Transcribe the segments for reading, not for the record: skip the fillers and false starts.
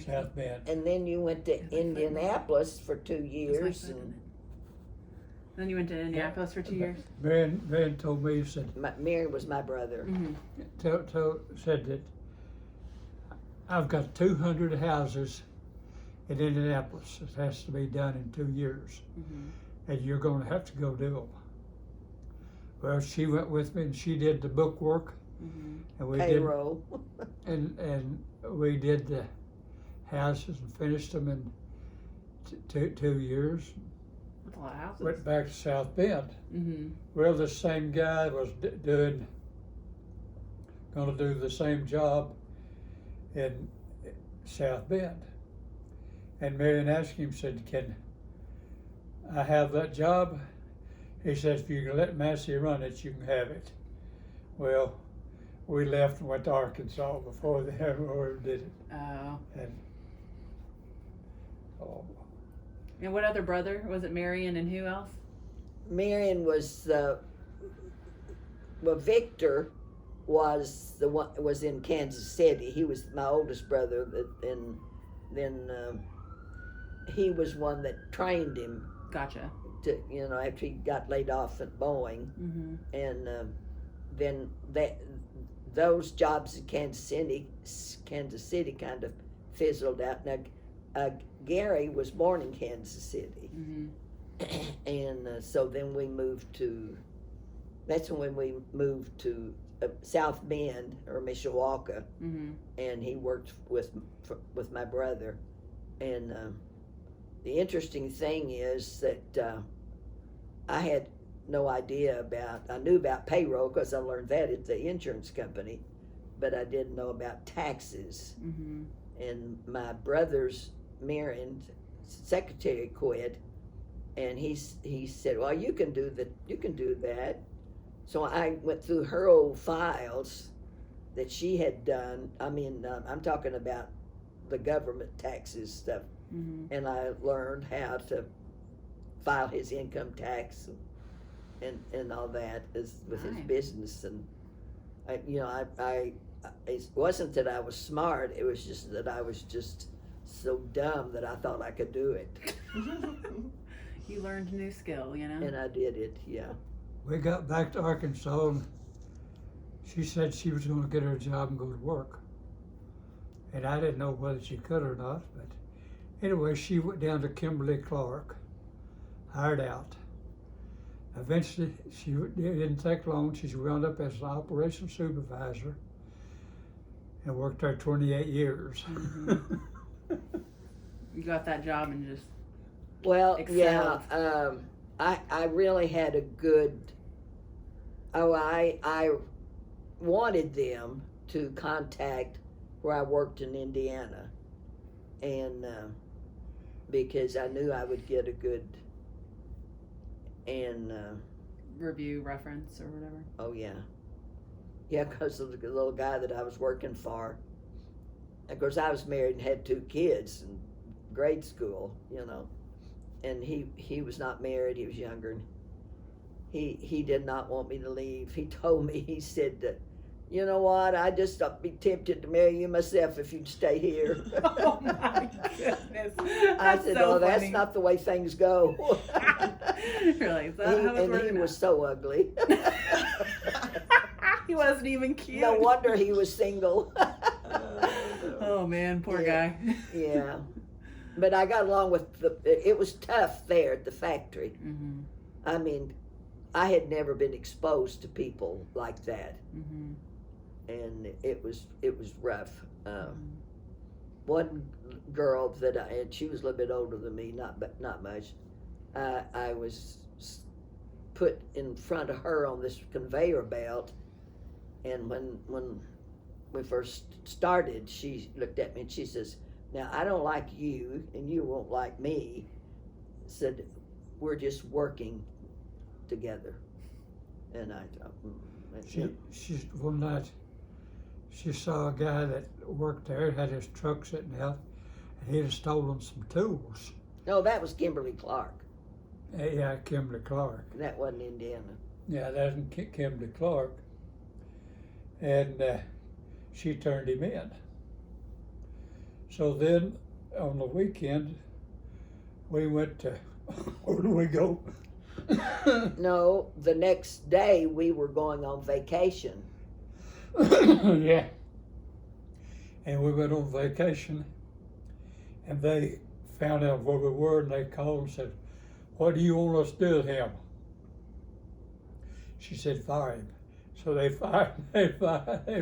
South Bend. And then you went to It's like Indianapolis for 2 It's like years, that, isn't and it? Then you went to Indianapolis for 2 years? Marion told me, said, Mary was my brother. Mm-hmm. said that I've got 200 houses in Indianapolis. It has to be done in 2 years, Mm-hmm. and you're going to have to go do them. Well, she went with me, and she did the book work, Mm-hmm. and we Payroll. did, and we did the houses and finished them in 2 years. That's a lot of houses. Went back to South Bend. Mm-hmm. Well, the same guy was going to do the same job in South Bend. And Marion asked him, said, can I have that job? He said, if you can let Massey run it, you can have it. Well, we left and went to Arkansas before they ever did it. Oh. And, oh, And what other brother? Was it Marion and who else? Marion was Victor was in Kansas City. He was my oldest brother, and then he was one that trained him Gotcha. to, after he got laid off at Boeing, Mm-hmm. and then those jobs in Kansas City kind of fizzled out. Now, Gary was born in Kansas City. Mm-hmm. And so then we moved to, that's when we moved to South Bend or Mishawaka, Mm-hmm. and he worked with my brother. And the interesting thing is that I had no idea I knew about payroll because I learned that at the insurance company, but I didn't know about taxes. Mm-hmm. And my brother's Marion's secretary quit, and he said, well, you can do that. So I went through her old files that she had done. I mean, I'm talking about the government taxes stuff. Mm-hmm. And I learned how to file his income tax and all that with his Nice. business. And it wasn't that I was smart, it was just that I was just so dumb that I thought I could do it. You learned a new skill, you know? And I did it, yeah. we got back to Arkansas, and she said she was going to get her a job and go to work. And I didn't know whether she could or not, but anyway, she went down to Kimberly Clark, hired out. Eventually, it didn't take long, she wound up as an operations supervisor and worked there 28 years. Mhm. You got that job and just Well, excelled. yeah, I really had a good, I wanted them to contact where I worked in Indiana, and because I knew I would get a good, and review reference or whatever. oh yeah, because of the little guy that I was working for. Of course, I was married and had 2 kids in grade school, and he was not married. He was younger, and he did not want me to leave. He told me, he said that, you know what, I'd just be tempted to marry you myself if you'd stay here. Oh my goodness. I That's said, so oh, that's funny. not the way things go. Really? Is that how it's And he working was out? so ugly. He wasn't even cute. No wonder he was single. Oh man, poor Yeah. guy. Yeah. But I got along with it was tough there at the factory. Mm-hmm. I mean, I had never been exposed to people like that, Mm-hmm. and it was rough. One girl that and she was a little bit older than me, not much. I was put in front of her on this conveyor belt, and when we first started, she looked at me and she says, "Now I don't like you, and you won't like me." Said, "We're just working together." And I thought, that's it. She one night she saw a guy that worked there, had his truck sitting out, and he had stolen some tools. No, that was Kimberly Clark. Yeah, Kimberly Clark. That wasn't Indiana. Yeah, that's Kimberly Clark. And she turned him in. So then on the weekend, we went to, where do we go? No, the next day we were going on vacation. Yeah. And we went on vacation, and they found out where we were, and they called and said, "What do you want us to do with him?" She said, "Fire him." So they fired If he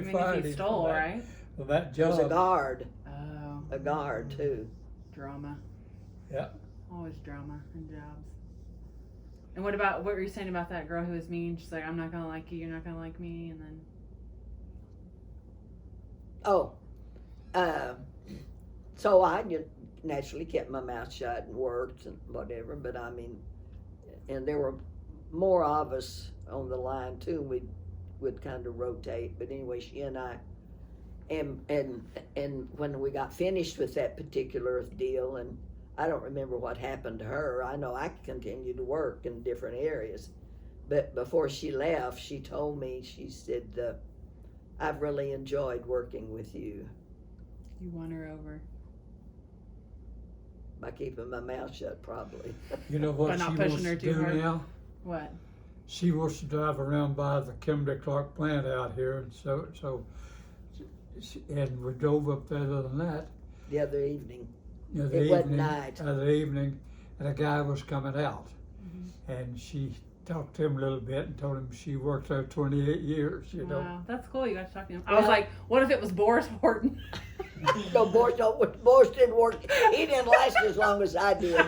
him stole, for that, right? for that He was a job. guard, Oh. a guard too. Drama. Yeah. Always drama in jobs. And what were you saying about that girl who was mean? She's like, I'm not gonna like you, you're not gonna like me, and then. Oh, so I naturally kept my mouth shut and worked and whatever, but I mean, and there were more of us on the line too. We would kind of rotate, but anyway, she and I, and when we got finished with that particular deal, and I don't remember what happened to her. I know I continued to work in different areas, but before she left, she told me, she said, "I've really enjoyed working with you." You won her over. By keeping my mouth shut, probably. You know By what not she pushing wants her to too do hard? now? What? She wants to drive around by the Kimberly Clark plant out here, and and we drove up there the other night. The other evening. The It wasn't night. The evening, and a guy was coming out, Mm-hmm. and she talked to him a little bit and told him she worked there 28 years. You know. Wow, that's cool. You got to talk to him. I was like, what if it was Boris Horton? No, Boris didn't work. He didn't last as long as I did.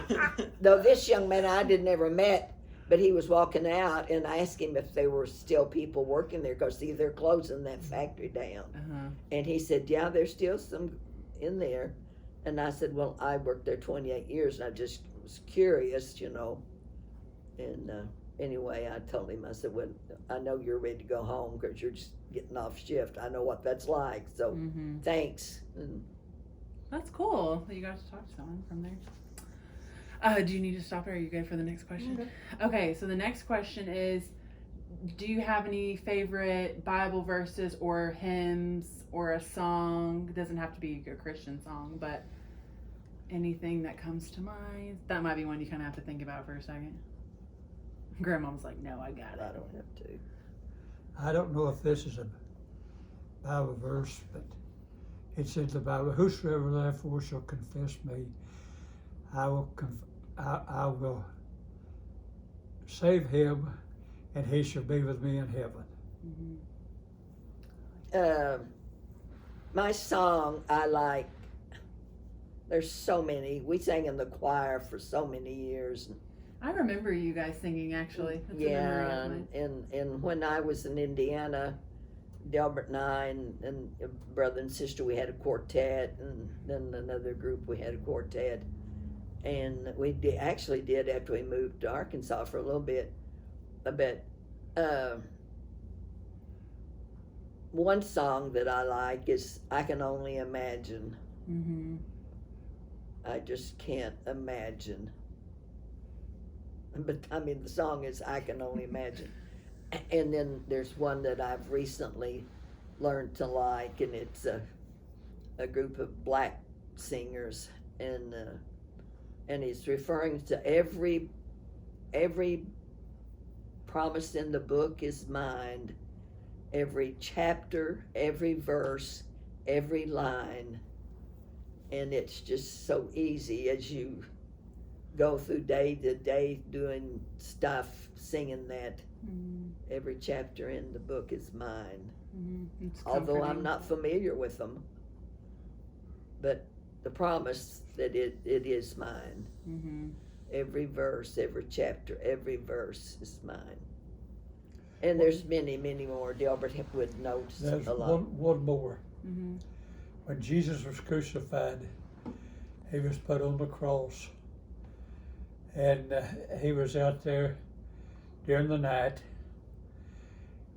Though this young man I did never met, but he was walking out, and I asked him if there were still people working there, because see, they're closing that factory down. Uh-huh. And he said, "Yeah, there's still some in there." And I said, "Well, I worked there 28 years, and I just was curious, you know." And anyway, I told him, I said, "Well, I know you're ready to go home because you're just getting off shift. I know what that's like. So Mm-hmm. thanks." And That's cool that you got to talk to someone from there. Do you need to stop it, or are you good for the next question? Okay, so the next question is, do you have any favorite Bible verses or hymns or a song? It doesn't have to be a Christian song, but anything that comes to mind? That might be one you kind of have to think about for a second. Grandma was like, no, I got I it. don't have to. I don't know if this is a Bible verse, but it's in the Bible. "Whosoever therefore shall confess me, I will save him, and he shall be with me in heaven." Mm-hmm. My song I like. There's so many. We sang in the choir for so many years. I remember you guys singing, actually. That's a memory Yeah, of mine. and when I was in Indiana, Delbert and I and a brother and sister, we had a quartet, and then another group we had a quartet, and we actually did after we moved to Arkansas for a little bit. But one song that I like is "I Can Only Imagine." Mm-hmm. I just can't imagine. But I mean, the song is "I Can Only Imagine." And then there's one that I've recently learned to like, and it's a group of black singers, and it's referring to every promise in the book is mine, every chapter, every verse, every line, and it's just so easy as you go through day to day doing stuff, singing that. Mm-hmm. Every chapter in the book is mine. Mm-hmm. It's Although I'm comforting. not familiar with them, but the promise that it is mine. Mm-hmm. Every verse, every chapter, every verse is mine. And there's many, many more. Delbert would notice There's a lot. one more. Mm-hmm. When Jesus was crucified, he was put on the cross, and he was out there during the night,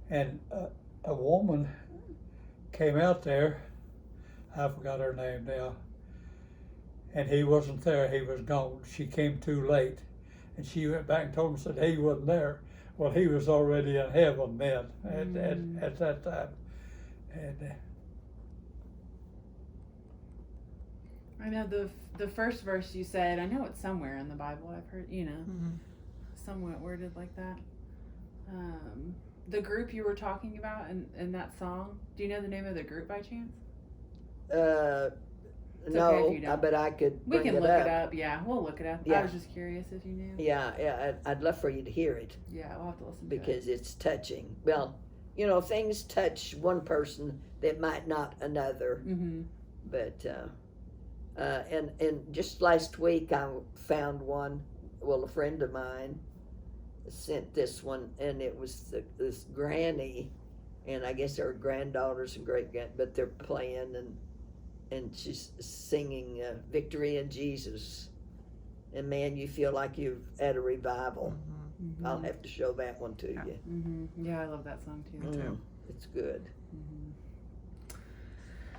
and a woman came out there. I forgot her name now, and he wasn't there. He was gone. She came too late, and she went back and told him, said he wasn't there. Well, he was already in heaven then at that time, and I know the first verse you said. I know it's somewhere in the Bible. I've heard, somewhat worded like that. The group you were talking about in that song. Do you know the name of the group by chance? No, okay if you don't. but I could We bring can it look up. it up. Yeah, we'll look it up. I Yeah. was just curious if you knew. Yeah, I'd love for you to hear it Yeah, we'll have to listen to because it's touching. Well, things touch one person that might not another. it. Mm-hmm. But and just last week I found one. Well, a friend of mine sent this one, and it was this granny, and I guess her granddaughters and but they're playing and she's singing "Victory in Jesus," and man, you feel like you've at a revival. Mm-hmm. I'll have to show that one to you. Mm-hmm. Yeah, I love that song too. It's good. Mm-hmm.